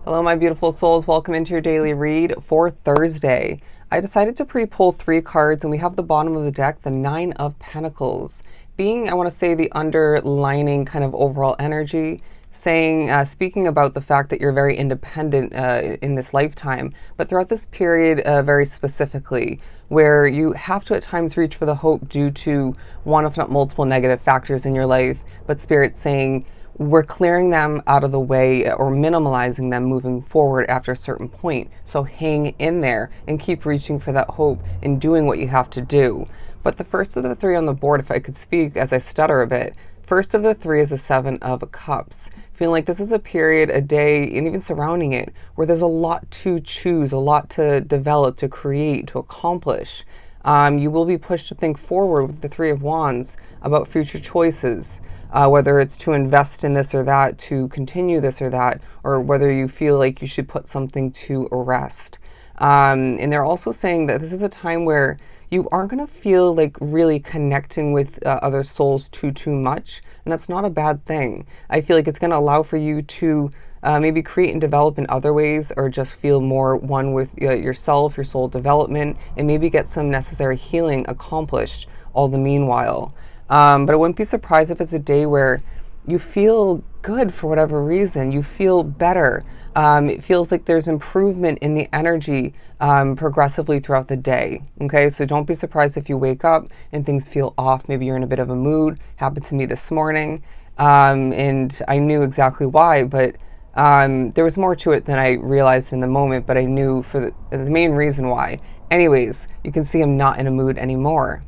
Hello, my beautiful souls. Welcome into your daily read for Thursday. I decided to pre-pull three cards, and we have the bottom of the deck, the Nine of Pentacles, being, I want to say, the underlining kind of overall energy, speaking about the fact that you're very independent in this lifetime, but throughout this period, very specifically, where you have to at times reach for the hope due to one, if not multiple, negative factors in your life, but Spirit saying, we're clearing them out of the way or minimalizing them moving forward after a certain point. So hang in there and keep reaching for that hope and doing what you have to do. But the first of the three on the board, if I could speak as I stutter a bit, first of the three is the Seven of Cups. Feeling like this is a period, a day, and even surrounding it, where there's a lot to choose, a lot to develop, to create, to accomplish. You will be pushed to think forward with the Three of Wands about future choices. Whether it's to invest in this or that, to continue this or that, or whether you feel like you should put something to rest. And they're also saying that this is a time where you aren't going to feel like really connecting with other souls too much, and that's not a bad thing. I feel like it's going to allow for you to maybe create and develop in other ways, or just feel more one with yourself, your soul development, and maybe get some necessary healing accomplished all the meanwhile. But I wouldn't be surprised if it's a day where you feel good for whatever reason. You feel better. It feels like there's improvement in the energy progressively throughout the day. Okay, so don't be surprised if you wake up and things feel off. Maybe you're in a bit of a mood. Happened to me this morning, and I knew exactly why, but there was more to it than I realized in the moment. But I knew for the main reason why. Anyways, you can see I'm not in a mood anymore.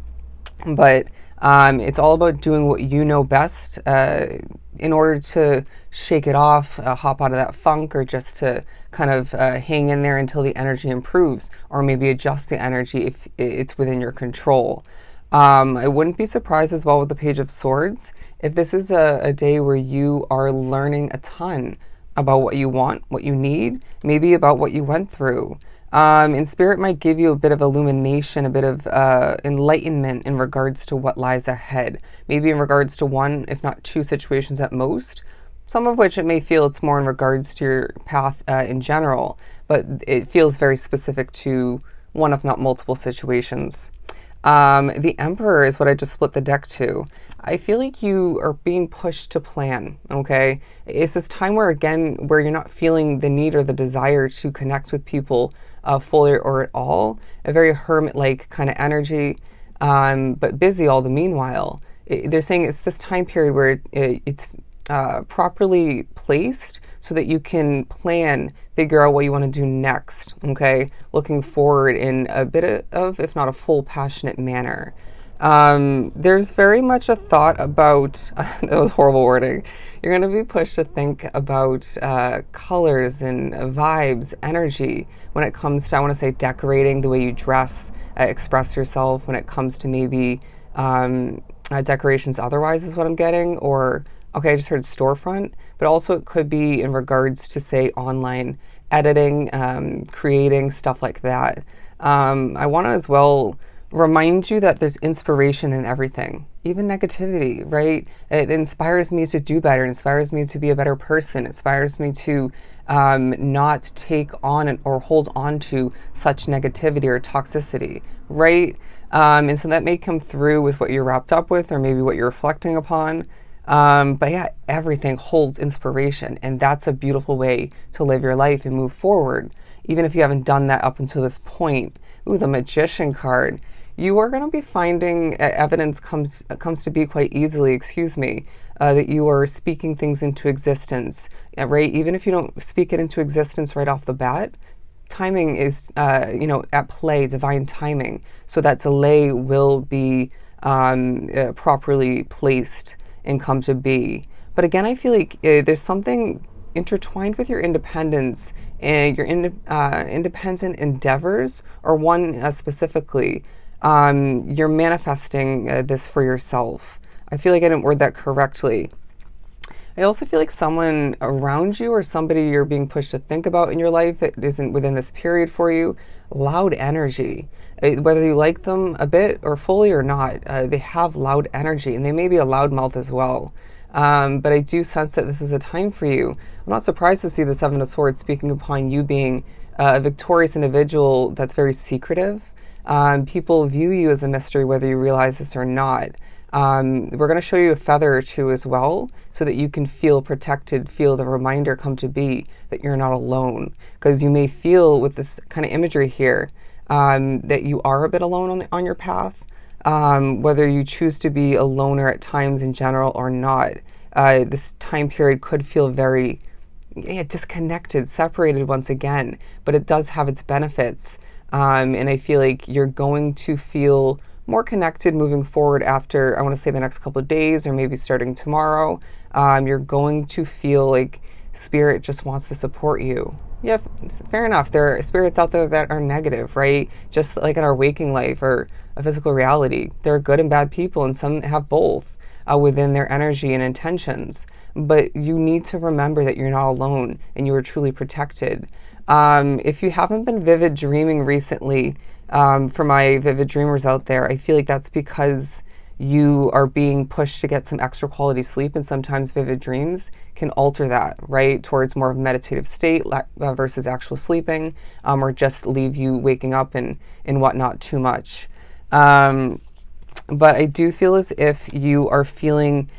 But it's all about doing what you know best in order to shake it off, hop out of that funk, or just to kind of hang in there until the energy improves, or maybe adjust the energy if it's within your control. I wouldn't be surprised as well with the Page of Swords if this is a day where you are learning a ton about what you want, what you need, maybe about what you went through. And Spirit might give you a bit of illumination, a bit of enlightenment in regards to what lies ahead. Maybe in regards to one, if not two situations at most. Some of which it may feel it's more in regards to your path in general, but it feels very specific to one, if not multiple situations. The Emperor is what I just split the deck to. I feel like you are being pushed to plan, okay? It's this time where, again, where you're not feeling the need or the desire to connect with people fully or at all. A very hermit-like kind of energy, but busy all the meanwhile. They're saying it's this time period where it's properly placed so that you can plan, figure out what you want to do next, okay? Looking forward in a bit of, if not a full, passionate manner. There's very much a thought about, that was horrible wording. You're going to be pushed to think about colors and vibes, energy when it comes to, I want to say, decorating, the way you dress, express yourself, when it comes to maybe decorations otherwise is what I'm getting, or, okay, I just heard storefront, but also it could be in regards to, say, online editing, creating, stuff like that. I want to as well remind you that there's inspiration in everything, even negativity, right? It inspires me to do better, it inspires me to be a better person, it inspires me to not take on or hold on to such negativity or toxicity, right? And so that may come through with what you're wrapped up with, or maybe what you're reflecting upon. But yeah, everything holds inspiration, and that's a beautiful way to live your life and move forward, even if you haven't done that up until this point. Ooh, the Magician card. You are going to be finding evidence comes to be quite easily, that you are speaking things into existence, right? Even if you don't speak it into existence right off the bat, timing is, at play, divine timing. So that delay will be properly placed and come to be. But again, I feel like there's something intertwined with your independence and your independent endeavors, or one specifically. You're manifesting this for yourself. I feel like I didn't word that correctly. I also feel like someone around you, or somebody you're being pushed to think about in your life that isn't within this period for you, loud energy. Whether you like them a bit or fully or not, they have loud energy, and they may be a loud mouth as well. But I do sense that this is a time for you. I'm not surprised to see the Seven of Swords speaking upon you being a victorious individual that's very secretive. People view you as a mystery whether you realize this or not. We're going to show you a feather or two as well so that you can feel protected, feel the reminder come to be that you're not alone. Because you may feel with this kind of imagery here that you are a bit alone on your path. Whether you choose to be a loner at times in general or not, this time period could feel very disconnected, separated once again, but it does have its benefits. And I feel like you're going to feel more connected moving forward after, I want to say, the next couple of days or maybe starting tomorrow. You're going to feel like spirit just wants to support you. Yeah, fair enough. There are spirits out there that are negative, right? Just like in our waking life or a physical reality. There are good and bad people, and some have both within their energy and intentions. But you need to remember that you're not alone and you are truly protected. If you haven't been vivid dreaming recently, for my vivid dreamers out there, I feel like that's because you are being pushed to get some extra quality sleep, and sometimes vivid dreams can alter that, right, towards more of a meditative state versus actual sleeping, or just leave you waking up and whatnot too much. But I do feel as if you are feeling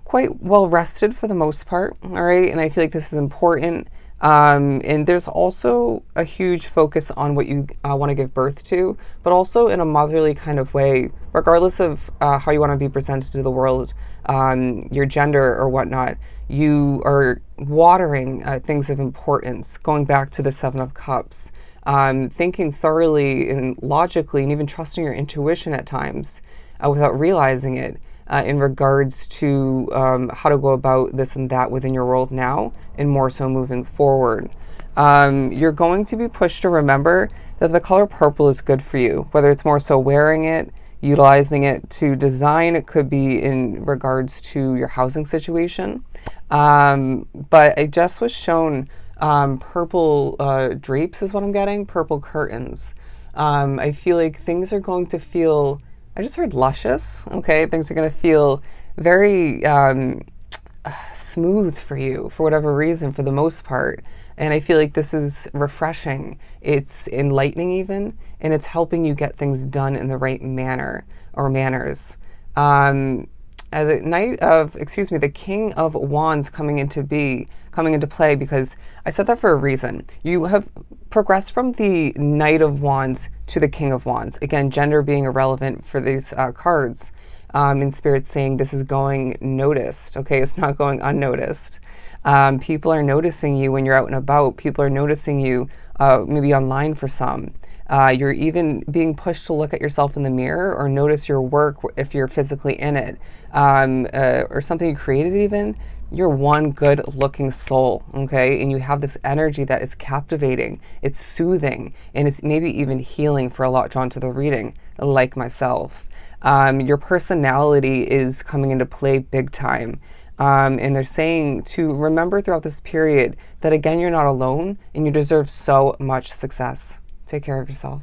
quite well rested for the most part, all right, and I feel like this is important. And there's also a huge focus on what you want to give birth to, but also in a motherly kind of way, regardless of how you want to be presented to the world, your gender or whatnot. You are watering things of importance, going back to the Seven of Cups, thinking thoroughly and logically, and even trusting your intuition at times without realizing it. In regards to how to go about this and that within your world now, and more so moving forward. You're going to be pushed to remember that the color purple is good for you, whether it's more so wearing it, utilizing it to design. It could be in regards to your housing situation. But I just was shown purple drapes is what I'm getting, purple curtains. I feel like things are going to feel, I just heard luscious, okay? Things are going to feel very smooth for you for whatever reason, for the most part. And I feel like this is refreshing. It's enlightening even, and it's helping you get things done in the right manner or manners. The King of Wands coming into play, because I said that for a reason. You have progressed from the Knight of Wands to the King of Wands. Again, gender being irrelevant for these cards. In Spirit saying this is going noticed, okay? It's not going unnoticed. People are noticing you when you're out and about. People are noticing you maybe online for some. You're even being pushed to look at yourself in the mirror or notice your work if you're physically in it, or something you created even. You're one good looking soul, okay? And you have this energy that is captivating, it's soothing, and it's maybe even healing for a lot drawn to the reading, like myself. Your personality is coming into play big time. And they're saying to remember throughout this period that, again, you're not alone and you deserve so much success. Take care of yourself.